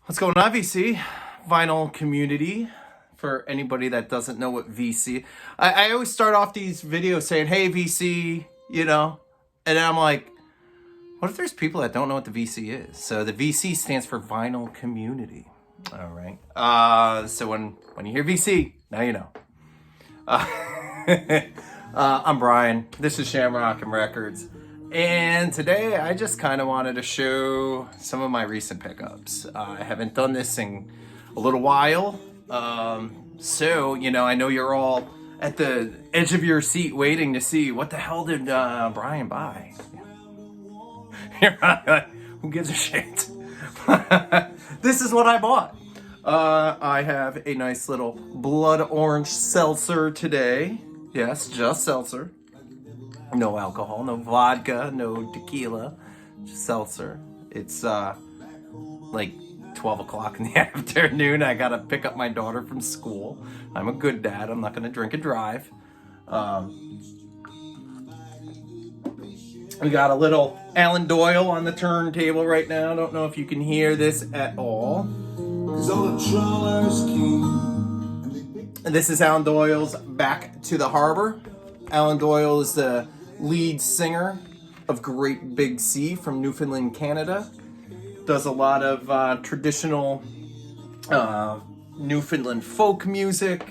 What's going on, VC? Vinyl community. For anybody that doesn't know what VC, I always start off these videos saying, "Hey, VC," and then I'm like, what if there's people that don't know what the VC is? So the VC stands for Vinyl Community. All right. So when you hear VC, now you know. I'm Brian. This is Shamrock'n Records. And today I just kind of wanted to show some of my recent pickups. I haven't done this in a little while. So, I know you're all at the edge of your seat waiting to see what the hell did Brian buy? Who gives a shit? This is what I bought. I have a nice little blood orange seltzer today. Yes, just seltzer. No alcohol, no vodka, no tequila, just seltzer. It's like 12 o'clock in the afternoon. I gotta pick up my daughter from school. I'm a good dad. I'm not gonna drink and drive. We got a little Alan Doyle on the turntable right now. I don't know if you can hear this at all. And this is Alan Doyle's Back to the Harbor. Alan Doyle is the lead singer of Great Big Sea from Newfoundland, Canada. Does a lot of traditional Newfoundland folk music,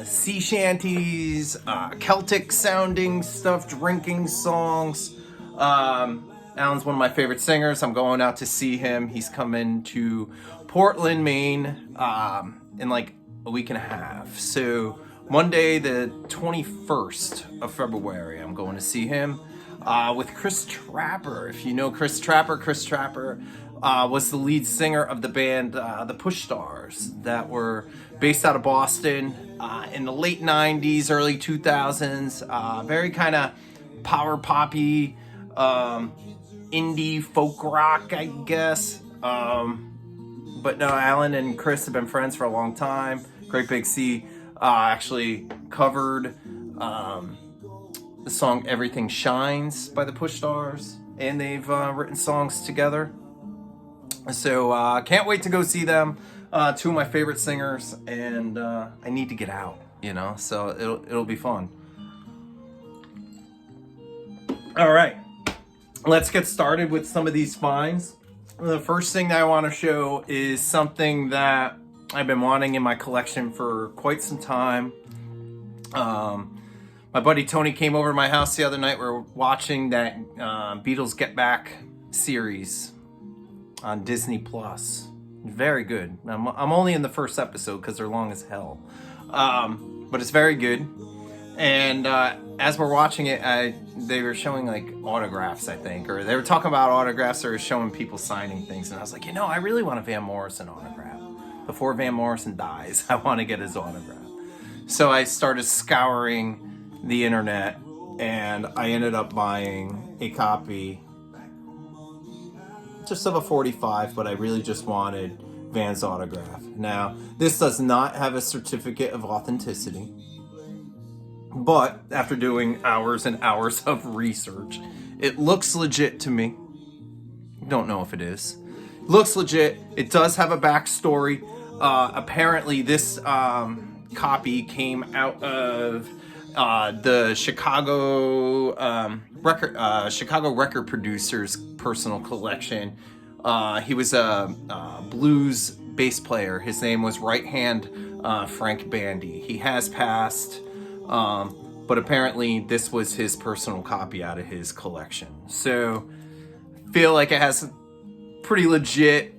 sea shanties, Celtic sounding stuff, drinking songs. Alan's one of my favorite singers. I'm going out to see him. He's coming to Portland, Maine in like a week and a half. So Monday, the 21st of February, I'm going to see him with Chris Trapper. If you know Chris Trapper was the lead singer of the band the Push Stars that were based out of Boston in the late 90s, early 2000s. Very kind of power poppy, indie folk rock, I guess. But no, Alan and Chris have been friends for a long time. Great Big Sea actually covered the song Everything Shines by the Push Stars, and they've written songs together. So can't wait to go see them. Two of my favorite singers, and I need to get out, so it'll be fun. All right, let's get started with some of these finds. The first thing that I want to show is something that I've been wanting in my collection for quite some time. My buddy Tony came over to my house the other night. We were watching that Beatles Get Back series on Disney Plus. Very good. I'm only in the first episode because they're long as hell, but it's very good. And as we're watching it, they were showing like autographs, I think, or they were talking about autographs, or showing people signing things, and I was like, I really want a Van Morrison autograph. Before Van Morrison dies, I want to get his autograph. So I started scouring the internet, and I ended up buying a copy just of a 45, but I really just wanted Van's autograph. Now, this does not have a certificate of authenticity, but after doing hours and hours of research, it looks legit to me. Don't know if it is. Looks legit. It does have a backstory. Apparently, this copy came out of the Chicago record producer's personal collection. He was a blues bass player. His name was Right Hand Frank Bandy. He has passed, but apparently this was his personal copy out of his collection. So I feel like it has pretty legit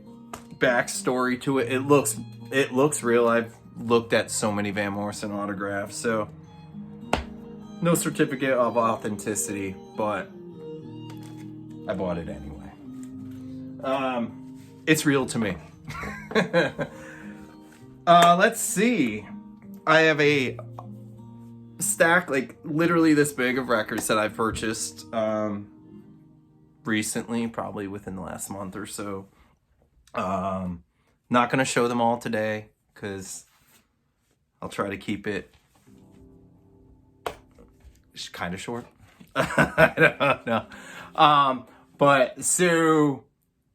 backstory to it. It looks real. I've looked at so many Van Morrison autographs, so no certificate of authenticity, but I bought it anyway. It's real to me. Let's see. I have a stack like literally this big of records that I purchased recently, probably within the last month or so. Not going to show them all today because I'll try to keep it kind of short. I don't know. But so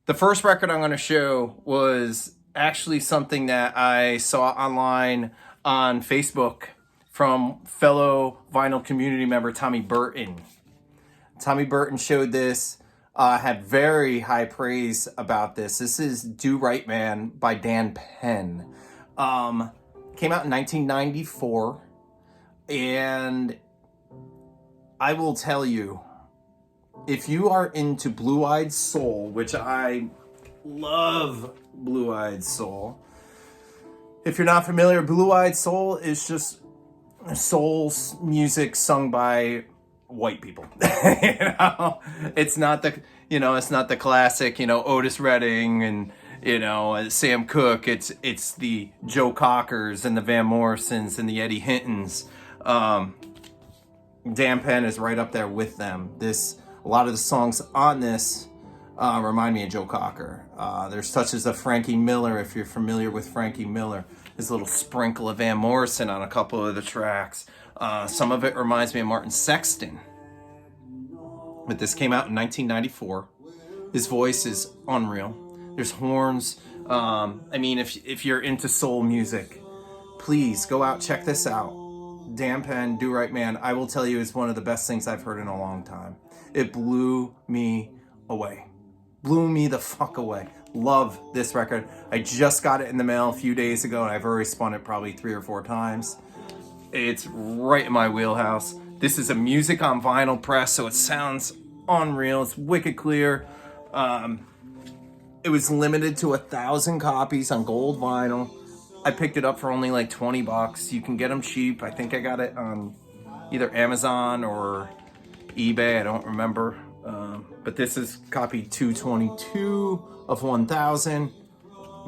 The first record I'm going to show was actually something that I saw online on Facebook from fellow vinyl community member Tommy Burton. Tommy Burton showed this, had very high praise about this. This is Do Right Man by Dan Penn. Came out in 1994, and I will tell you, if you are into Blue-Eyed Soul, which I love Blue-Eyed Soul. If you're not familiar, Blue-Eyed Soul is just soul music sung by white people. It's not the classic, Otis Redding and Sam Cooke. It's the Joe Cockers and the Van Morrisons and the Eddie Hintons. Dan Penn is right up there with them. A lot of the songs on this remind me of Joe Cocker. There's touches of Frankie Miller, if you're familiar with Frankie Miller. There's a little sprinkle of Van Morrison on a couple of the tracks. Some of it reminds me of Martin Sexton. But this came out in 1994. His voice is unreal. There's horns. If you're into soul music, please go out, check this out. Dan Penn, Do Right Man, I will tell you, is one of the best things I've heard in a long time. It blew me away. Blew me the fuck away. Love this record. I just got it in the mail a few days ago, and I've already spun it probably 3 or 4 times. It's right in my wheelhouse. This is a music on vinyl press, so it sounds unreal. It's wicked clear. It was limited to 1,000 copies on gold vinyl. I picked it up for only like $20. You can get them cheap. I think I got it on either Amazon or eBay. I don't remember. But this is copy 222 of 1,000.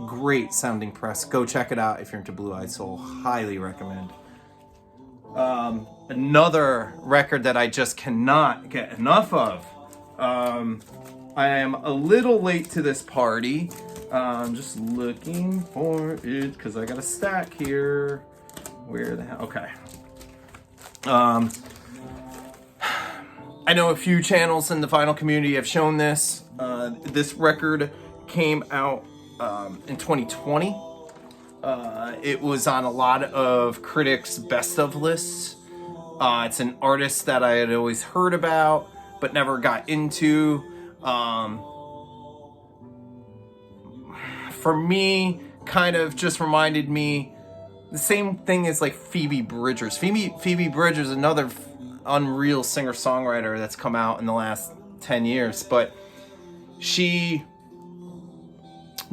Great sounding press. Go check it out if you're into Blue-Eyed Soul. Highly recommend. Another record that I just cannot get enough of. I am a little late to this party. I'm just looking for it because I got a stack here. Where the hell? Okay. I know a few channels in the vinyl community have shown this. This record came out in 2020. It was on a lot of critics' best of lists. It's an artist that I had always heard about, but never got into. For me, kind of just reminded me the same thing as like Phoebe Bridgers. Phoebe Bridgers, another unreal singer-songwriter that's come out in the last 10 years, but she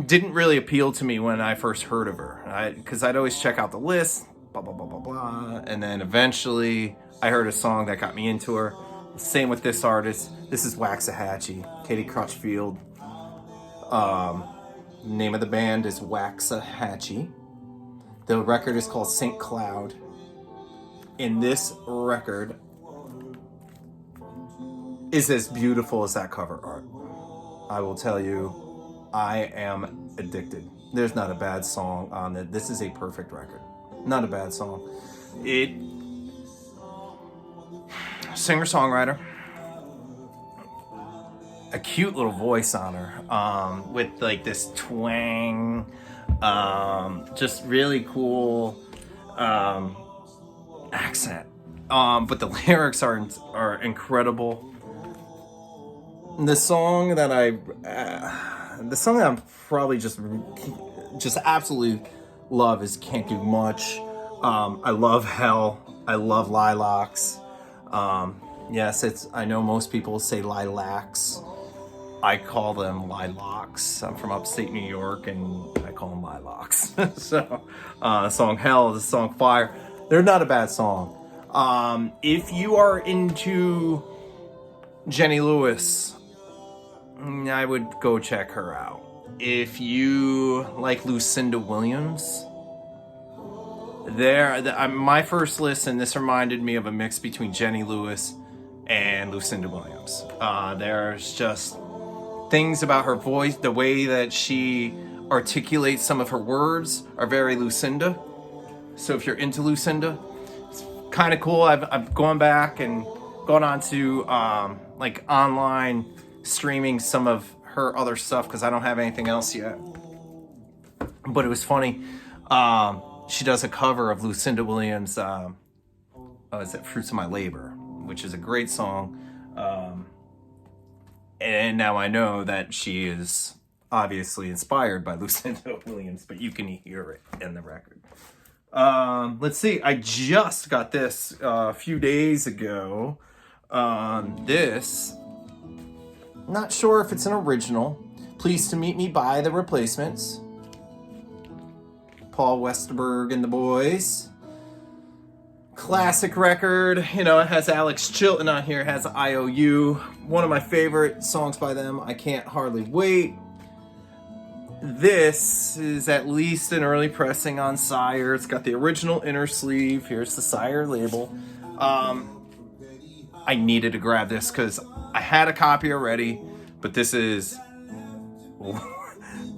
didn't really appeal to me when I first heard of her, because I'd always check out the list, blah, blah, blah, blah, blah, and then eventually I heard a song that got me into her. Same with this artist. This is Waxahachie, Katie Crutchfield. Name of the band is Waxahachie. The record is called St. Cloud. And this record is as beautiful as that cover art. I will tell you, I am addicted. There's not a bad song on it. This is a perfect record. Not a bad song. Singer-songwriter. A cute little voice on her, with like this twang, just really cool accent. But the lyrics are incredible. The song that I'm probably just absolutely love is Can't Do Much. I love Hell. I love Lilacs. Yes, I know most people say lilacs. I call them lilacs. I'm from upstate New York, and I call them lilacs. So, the song Hell, the song Fire, they're not a bad song. If you are into Jenny Lewis, I would go check her out. If you like Lucinda Williams, my first listen, this reminded me of a mix between Jenny Lewis and Lucinda Williams. There's just things about her voice, the way that she articulates some of her words are very Lucinda. So if you're into Lucinda, it's kind of cool. I've gone back and gone on to like online streaming some of her other stuff because I don't have anything else yet. But it was funny. She does a cover of Lucinda Williams' is it Fruits of My Labor, which is a great song. And now I know that she is obviously inspired by Lucinda Williams, but you can hear it in the record. Let's see. I just got this a few days ago. This, not sure if it's an original. Pleased to Meet Me by The Replacements. Paul Westerberg and the Boys. Classic record. You know, it has Alex Chilton on here. It has IOU. One of my favorite songs by them. I Can't Hardly Wait. This is at least an early pressing on Sire. It's got the original inner sleeve. Here's the Sire label. I needed to grab this because I had a copy already, but this is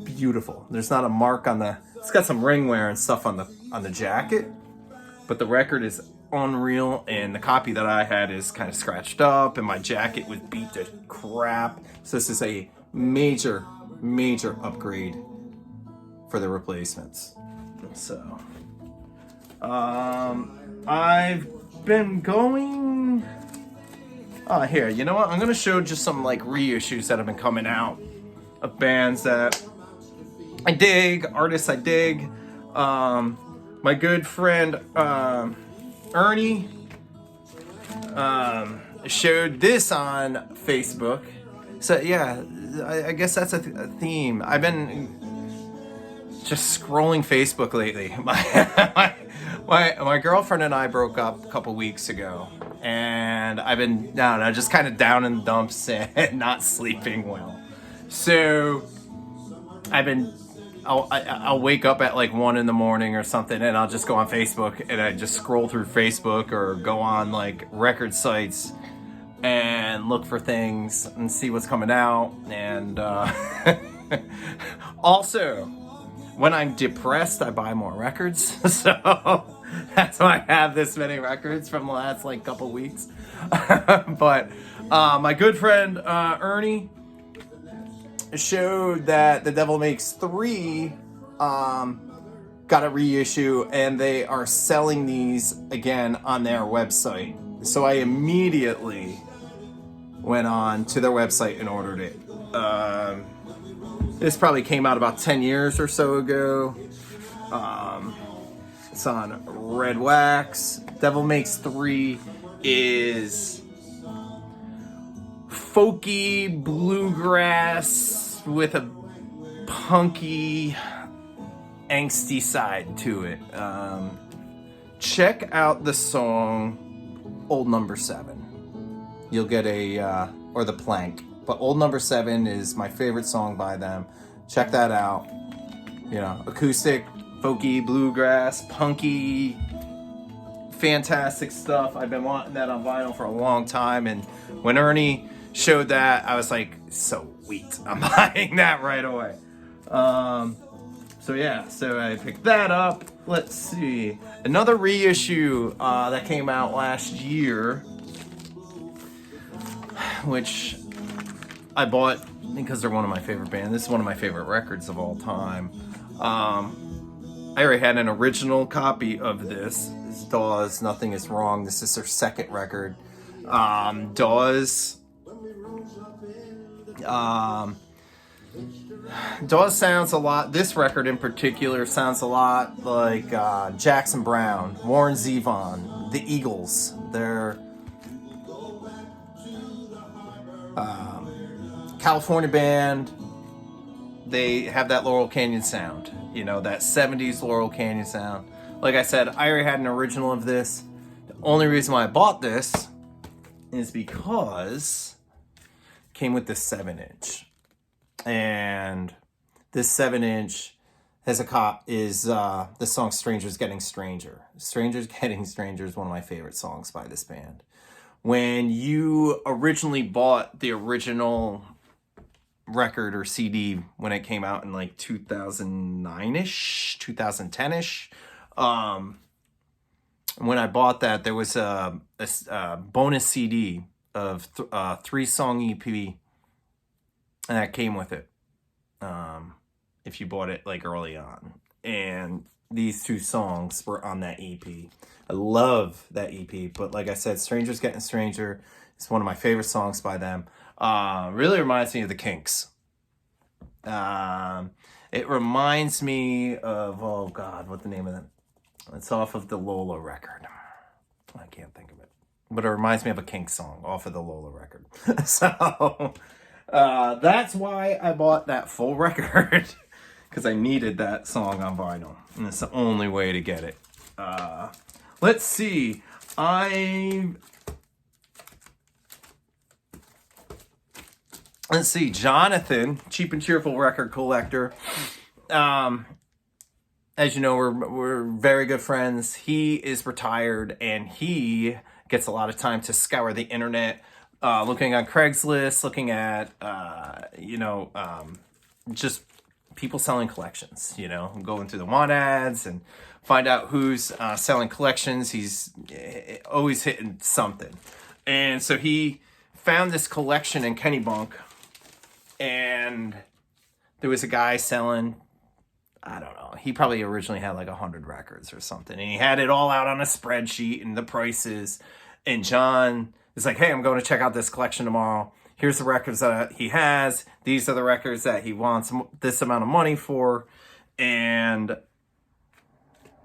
beautiful. There's not a mark on the... It's got some ring wear and stuff on the jacket, but the record is unreal, and the copy that I had is kind of scratched up, and my jacket was beat to crap. So this is a major upgrade for The Replacements. So I've been going here, you know what, I'm gonna show just some like reissues that have been coming out of bands that I dig, artists I dig. My good friend Ernie showed this on Facebook. So yeah, I guess that's a theme. I've been just scrolling Facebook lately. My girlfriend and I broke up a couple weeks ago, and I've been just kind of down in the dumps and not sleeping well. So I'll wake up at like 1 a.m. or something, and I'll just go on Facebook and I just scroll through Facebook or go on like record sites and look for things and see what's coming out. And also, when I'm depressed, I buy more records. So that's why I have this many records from the last like couple weeks. But my good friend Ernie showed that The Devil Makes 3 got a reissue, and they are selling these again on their website. So I immediately went on to their website and ordered it. This probably came out about 10 years or so ago. It's on Red Wax. Devil Makes 3 is folky bluegrass with a punky, angsty side to it. Check out the song Old Number 7. You'll get or The Plank. But Old Number 7 is my favorite song by them. Check that out. You know, acoustic, folky, bluegrass, punky, fantastic stuff. I've been wanting that on vinyl for a long time, and when Ernie showed that, I was like, sweet, I'm buying that right away. So yeah, so I picked that up. Let's see, another reissue that came out last year, which I bought because they're one of my favorite bands. This is one of my favorite records of all time. I already had an original copy of this. It's Dawes, Nothing Is Wrong. This is their second record. Dawes sounds a lot, this record in particular sounds a lot like Jackson Browne, Warren Zevon, the Eagles. They're California band. They have that Laurel Canyon sound, you know, that 70s Laurel Canyon sound. Like I said, I already had an original of this. The only reason why I bought this is because it came with this 7-inch. And this 7-inch has the song Strangers Getting Stranger. Strangers Getting Stranger is one of my favorite songs by this band. When you originally bought the original record or CD when it came out in like 2009-ish, 2010-ish, when I bought that, there was a bonus CD of 3-song EP and that came with it. If you bought it like early on, and these 2 songs were on that EP. I love that EP, but like I said, Stranger's Getting Stranger is one of my favorite songs by them. Really reminds me of the Kinks. It reminds me of, oh God, what's the name of it? It's off of the Lola record. I can't think of it. But it reminds me of a Kinks song off of the Lola record. So that's why I bought that full record. Because I needed that song on vinyl. And it's the only way to get it. Let's see. Let's see. Jonathan, Cheap and Cheerful record collector. As you know, we're very good friends. He is retired, and he gets a lot of time to scour the internet, looking on Craigslist, looking at, just people selling collections, going through the want ads and find out who's selling collections. He's always hitting something. And so he found this collection in Kennebunk, and there was a guy selling, I don't know, he probably originally had like 100 records or something. And he had it all out on a spreadsheet and the prices. And John is like, hey, I'm going to check out this collection tomorrow. Here's the records that he has. These are the records that he wants this amount of money for. And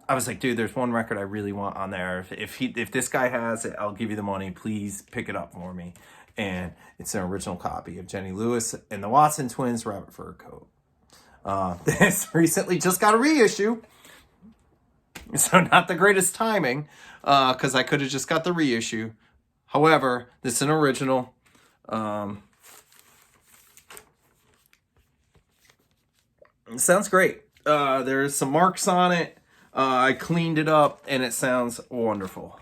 I was like, dude, there's one record I really want on there. If this guy has it, I'll give you the money. Please pick it up for me. And it's an original copy of Jenny Lewis and the Watson Twins Rabbit Fur Coat. This recently just got a reissue. So not the greatest timing, because I could have just got the reissue. However, this is an original. It sounds great. There's some marks on it. I cleaned it up, and it sounds wonderful.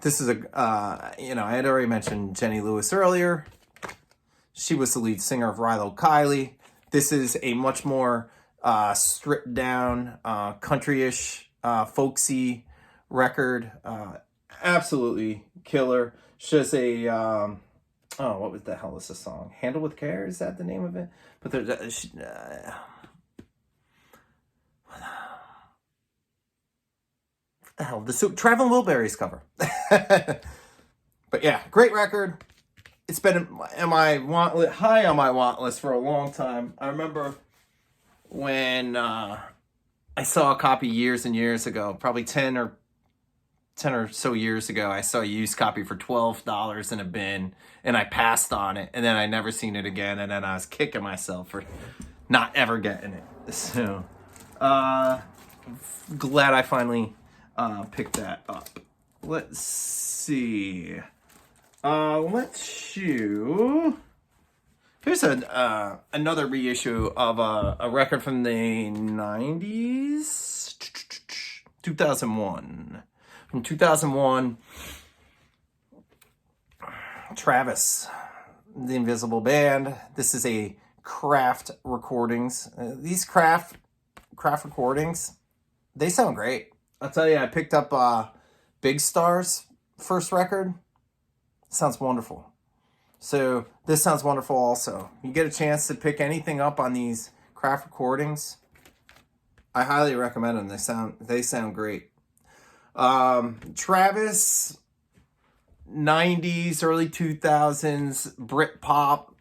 This is I had already mentioned Jenny Lewis earlier. She was the lead singer of Rilo Kiley. This is a much more stripped down, country-ish, folksy record. Absolutely killer. She has a, what the hell is the song? Handle with Care, is that the name of it? But there's, the hell, the Traveling Wilburys cover. But yeah, great record. It's been high on my want list for a long time. I remember when I saw a copy years and years ago, probably 10 or so years ago, I saw a used copy for $12 in a bin, and I passed on it, and then I never seen it again, and then I was kicking myself for not ever getting it. So, glad I finally picked that up. Let's see. Here's another reissue of a record from the 90s, 2001. From 2001, Travis, the Invisible Band. This is a Craft recordings. These Craft recordings, they sound great. I'll tell you, I picked up Big Star's first record. Sounds wonderful. So this sounds wonderful also. You get a chance to pick anything up on these Craft recordings, I highly recommend them. They sound great. Travis, 90s, early 2000s, Britpop.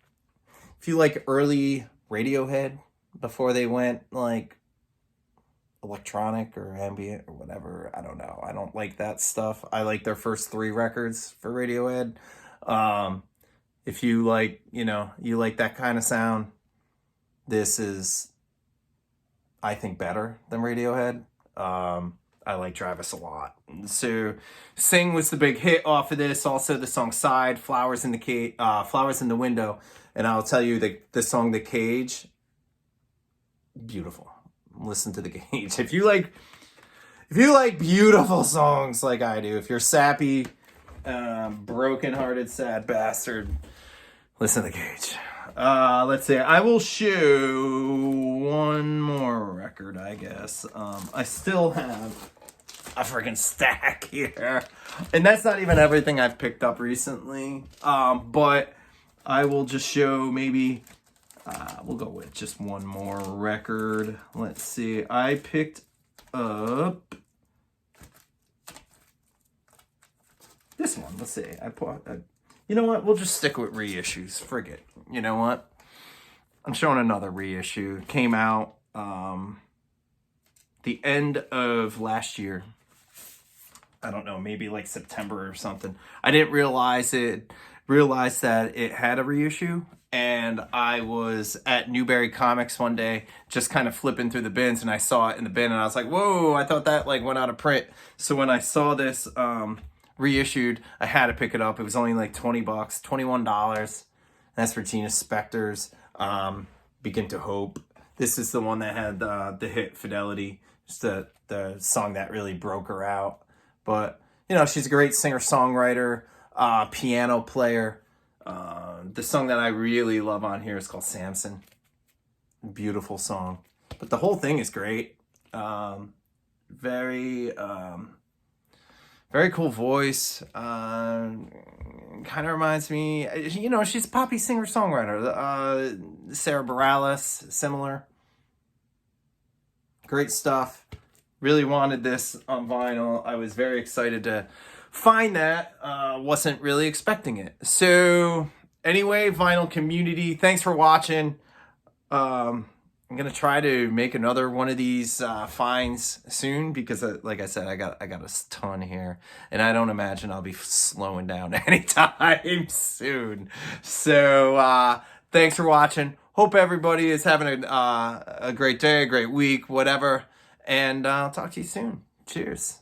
If you like early Radiohead, before they went like electronic or ambient or whatever, I don't know. I don't like that stuff. I like their first 3 records for Radiohead. If you like, you like that kind of sound, this is, I think, better than Radiohead. I like Travis a lot. So, Sing was the big hit off of this. Also, the song Side, Flowers in the Window. And I'll tell you, the song The Cage, beautiful. Listen to The Cage. If you like beautiful songs like I do, if you're sappy, broken-hearted, sad bastard, listen to The Cage. Let's see. I will show one more record, I guess. I still have a freaking stack here. And that's not even everything I've picked up recently. But I will just show maybe We'll go with just one more record. Let's see. I picked up this one. Let's see. You know what? We'll just stick with reissues. Forget. You know what? I'm showing another reissue. It came out the end of last year. I don't know, maybe like September or something. I didn't realize that it had a reissue. And I was at Newberry Comics one day, just kind of flipping through the bins, and I saw it in the bin, and I was like, whoa, I thought that like went out of print. So when I saw this reissued, I had to pick it up. It was only like $20, $21. That's for Tina Spector's Begin to Hope. This is the one that had the hit Fidelity, just the song that really broke her out. But, you know, she's a great singer-songwriter, piano player. The song that I really love on here is called Samson. Beautiful song. But the whole thing is great. Very cool voice. Kind of reminds me, you know, she's a poppy singer-songwriter. Sarah Bareilles, similar. Great stuff. Really wanted this on vinyl. I was very excited to find that. Wasn't really expecting it. So anyway, vinyl community, thanks for watching. I'm gonna try to make another one of these finds soon because, like I said, I got a ton here, and I don't imagine I'll be slowing down anytime soon. So thanks for watching. Hope everybody is having a great day, a great week, whatever. And I'll talk to you soon. Cheers.